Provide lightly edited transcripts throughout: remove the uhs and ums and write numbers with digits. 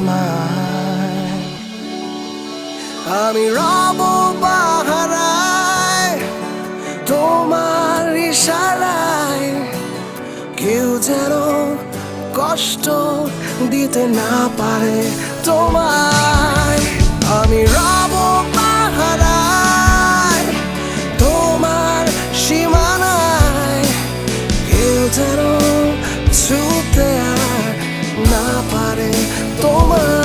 আমায়। আমি রব পাহারায় তোমার ইশারায়, কেউ যেন কষ্ট দিতে না পারে তোমায়। আমি রব পাহারায় তোমার সীমানায়, কেউ যেন ছুঁতে আর না পারে তোমায়।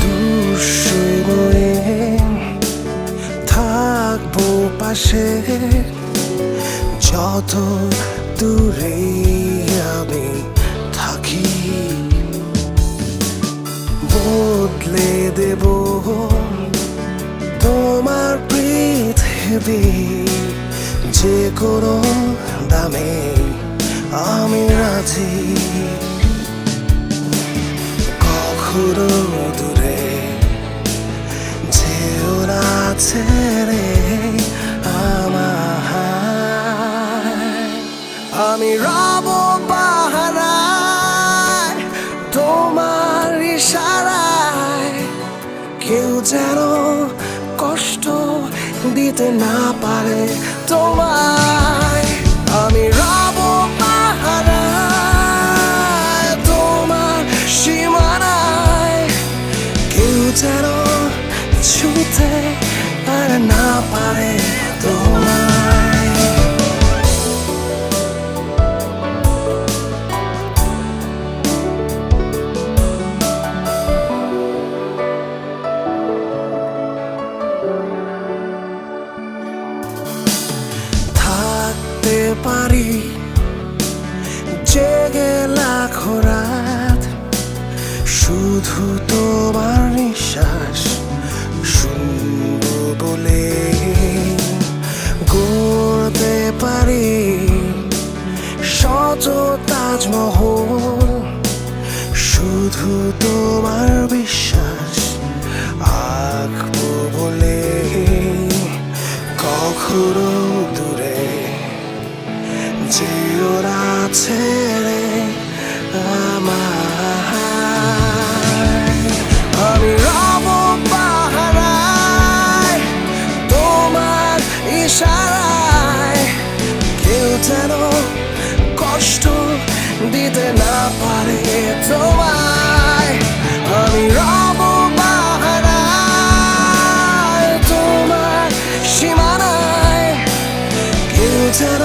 দুঃসময়ে থাকবো পাশে, যত দূরে আমি থাকি। বদলে দেব তোমার পৃথিবী, যে কোনো দামে আমি রাজি। কখনো দূরে যেও না ছেড়ে আমায়। আমি রব পাহারায় তোমার ইশারায়, কেউ যেন কষ্ট দিতে না পারে তোমায়। আমি রব পাহারায় তোমার সীমানায়, কেউ যেন ছুঁতে আর না পারে তোমায়। থাকতে পারি জেগে লাখো রাত, শুধু তোমার নিঃশ্বাস শুনবো বলে। গড়তে পারি শত তাজমহল, শুধু তোমার বিশ্বাস আঁকবো বলে। কখনো দূরে যেও না ছেড়ে আমায়। আমি রব পাহারায় তোমার ইশারায়, কেউ যেন কষ্ট দিতে না পারে তোমায়। আমি রব পাহারায় তোমার সীমানায়, কেউ যেন